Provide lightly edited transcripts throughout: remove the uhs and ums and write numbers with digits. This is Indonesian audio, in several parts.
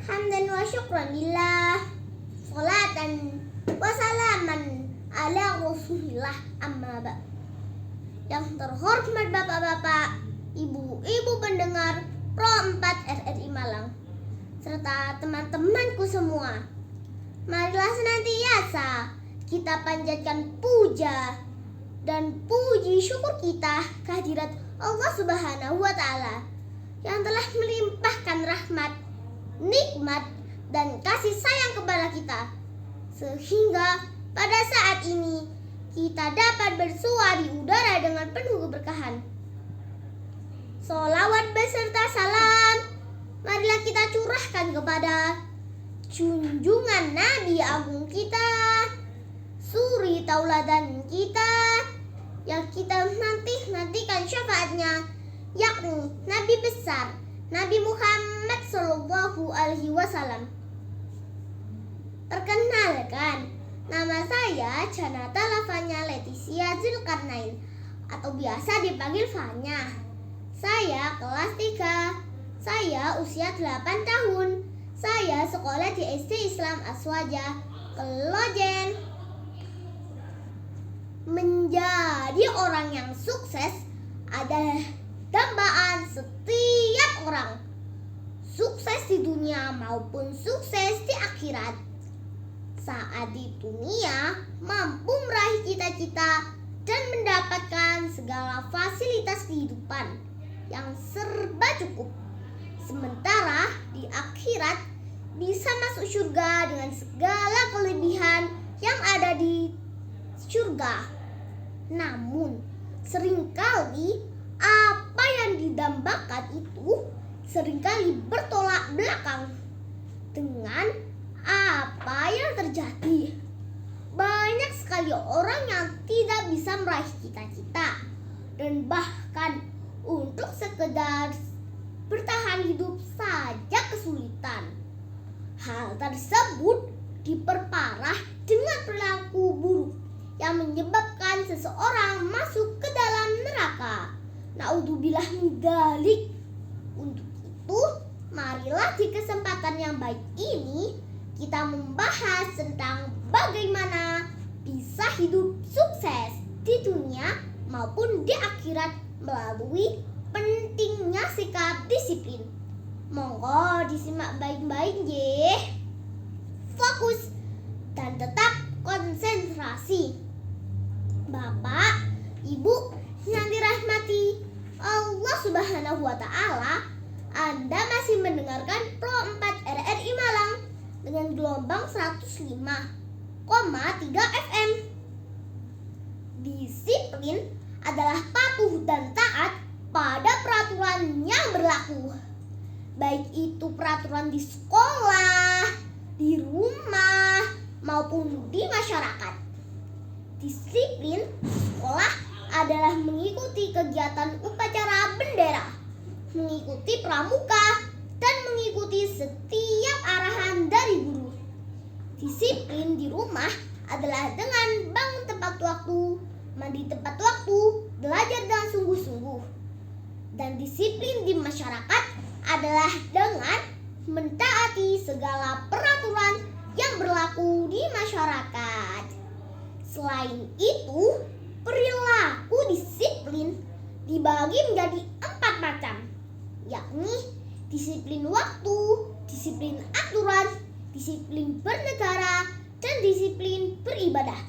Hamdan wa syukran lillah, salatan wa salaman ala rasulillah, amma ba'. Yang terhormat bapak-bapak, ibu-ibu pendengar Pro 4 RRI Malang, serta teman-temanku semua, marilah senantiasa kita panjatkan puja dan puji syukur kita kehadirat Allah Subhanahu wa Ta'ala yang telah melimpahkan rahmat, nikmat, dan kasih sayang kepada kita, sehingga pada saat ini kita dapat bersua di udara dengan penuh keberkahan. Sholawat beserta salam marilah kita curahkan kepada junjungan Nabi Agung kita, suri tauladan kita, yang kita nantikan syafaatnya, yakni Nabi besar Nabi Muhammad Sallallahu Alaihi Wasallam. Perkenalkan, nama saya Janata Lavanya Leticia Zulkarnain, atau biasa dipanggil Fanya. Saya kelas 3. Saya usia 8 tahun. Saya sekolah di SD Islam Aswaja, Kelojen. Menjadi orang yang sukses adalah dambaan setiap orang, sukses di dunia maupun sukses di akhirat. Saat di dunia mampu meraih cita-cita dan mendapatkan segala fasilitas kehidupan yang serba cukup. Sementara di akhirat bisa masuk surga dengan segala kelebihan yang ada di surga. Namun seringkali apa yang didambakan itu seringkali bertolak belakang dengan apa yang terjadi. Banyak sekali orang yang tidak bisa meraih cita-cita dan bahkan untuk sekedar bertahan hidup saja kesulitan. Hal tersebut diperparah dengan perilaku buruk yang menyebabkan seseorang masuk ke dalam neraka. Naudzubillah min dzalik. Untuk itu, marilah di kesempatan yang baik ini kita membahas tentang bagaimana bisa hidup sukses di dunia maupun di akhirat melalui pentingnya sikap disiplin. Monggo disimak baik-baik nggih. Fokus dan tetap konsentrasi. Bapak, Ibu yang dirahmati Allah Subhanahu wa Ta'ala, Anda masih mendengarkan Pro 4 RRI Malang dengan gelombang 105,3 FM. Disiplin adalah patuh dan taat pada peraturan yang berlaku, baik itu peraturan di sekolah, di rumah, maupun di masyarakat. Disiplin sekolah adalah mengikuti kegiatan upacara bendera, mengikuti pramuka, dan mengikuti setiap arahan dari guru. Disiplin di rumah adalah dengan bangun tepat waktu, mandi tepat waktu, belajar dengan sungguh-sungguh. Dan disiplin di masyarakat adalah dengan mentaati segala peraturan yang berlaku di masyarakat. Selain itu, perilaku disiplin dibagi menjadi 4 macam, yakni disiplin waktu, disiplin aturan, disiplin bernegara, dan disiplin beribadah.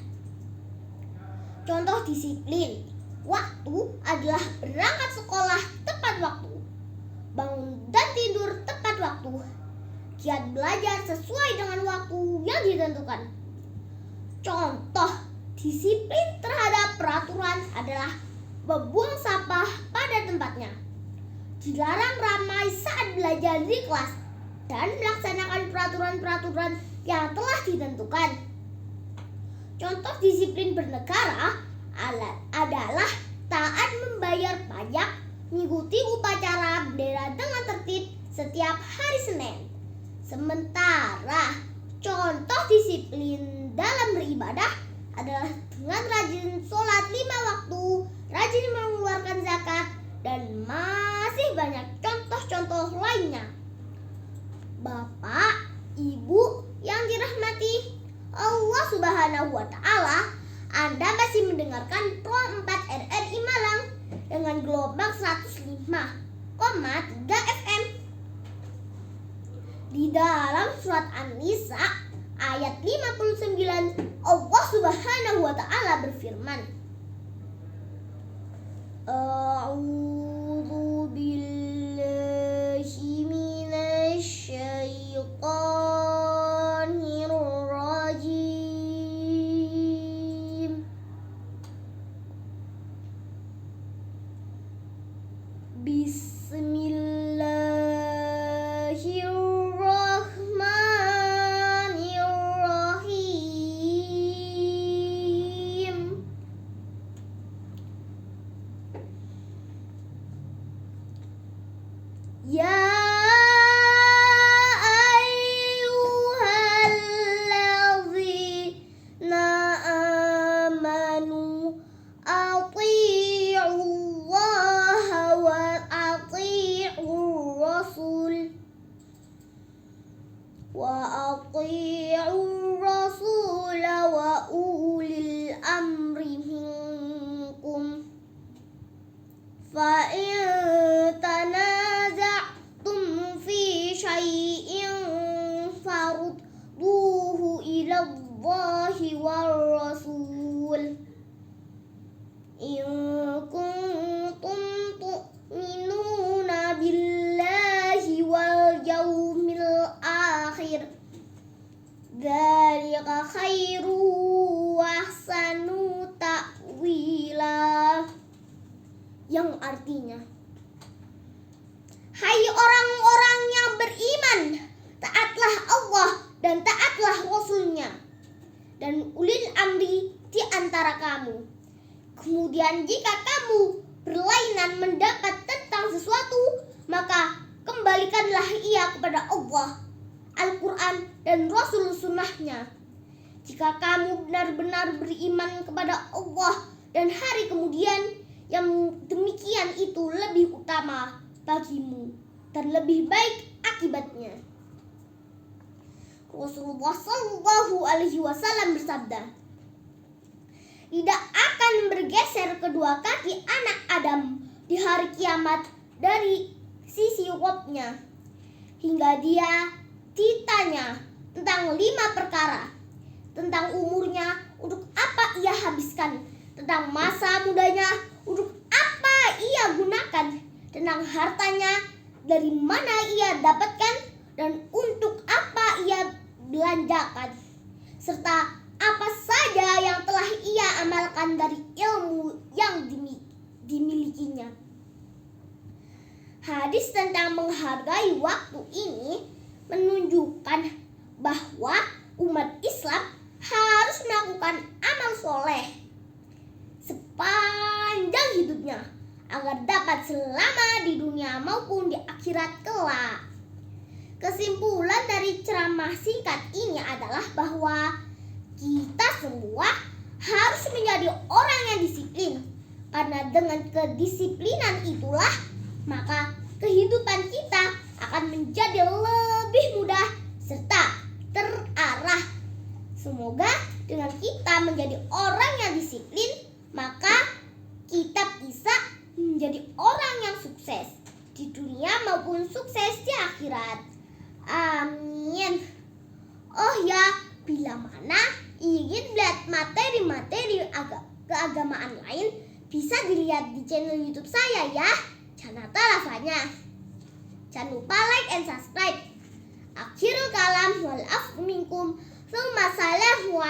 Contoh disiplin waktu adalah berangkat sekolah tepat waktu, bangun dan tidur tepat waktu, giat belajar sesuai dengan waktu yang ditentukan. Contoh disiplin terhadap peraturan adalah membuang sampah pada tempatnya, dilarang ramai saat belajar di kelas, dan melaksanakan peraturan-peraturan yang telah ditentukan. Contoh disiplin bernegara adalah taat membayar pajak, mengikuti upacara bendera dengan tertib setiap hari Senin. Sementara contoh disiplin dalam beribadah adalah dengan rajin sholat 5 waktu, rajin mengeluarkan zakat, dan masih banyak contoh-contoh lainnya. Bapak, mendengarkan Pro 4 RRI Malang dengan gelombang 105,3 FM. Di dalam surat An-Nisa ayat 59, Allah Subhanahu wa taala berfirman, A'udzu billahi minasy syaithanir rajim. Bismillahirrahmanirrahim. Ya ayyuhalladzina amanu athi'ullaha wa athi'ur rasul wa ulil amri minkum fa in tanaza'tum fi syai'in farudduhu ila Allahi war rasul in kuntum tu'minuna billahi wal yawmil akhir dzalika khairu wa ahsanu ta'wila, yang artinya, hai orang-orang yang beriman, taatlah Allah dan taatlah Rasul-Nya dan ulil amri di antara kamu. Kemudian jika kamu berlainan mendapat tentang sesuatu, maka kembalikanlah ia kepada Allah, Al-Quran dan Rasul Sunnah-Nya. Jika kamu benar-benar beriman kepada Allah dan hari kemudian, yang demikian itu lebih utama bagimu dan lebih baik akibatnya. Rasulullah Shallallahu Alaihi Wasallam bersabda, tidak akan bergeser kedua kaki anak Adam di hari kiamat dari sisi Rabb-Nya hingga dia ditanya tentang 5 perkara: tentang umurnya, untuk apa ia habiskan; tentang masa mudanya, untuk apa ia gunakan; tentang hartanya, dari mana ia dapatkan dan untuk apa ia belanjakan; serta apa saja yang telah ia amalkan dari ilmu yang dimilikinya. Hadis tentang menghargai waktu ini menunjukkan bahwa umat Islam harus melakukan amal soleh sepanjang hidupnya agar dapat selamat di dunia maupun di akhirat kelak. Kesimpulan dari ceramah singkat ini adalah bahwa kita semua harus menjadi orang yang disiplin, karena dengan kedisiplinan itulah maka kehidupan kita akan menjadi lebih mudah serta terarah. Semoga dengan kita menjadi orang yang disiplin, maka kita bisa menjadi orang yang sukses di dunia maupun sukses di akhirat. Amin. Oh ya, bila mana ingin melihat materi-materi keagamaan lain, bisa dilihat di channel YouTube saya ya, Janata Lavanya. Jangan lupa like and subscribe. Akhirul kalam wal af minkum. Assalamualaikum.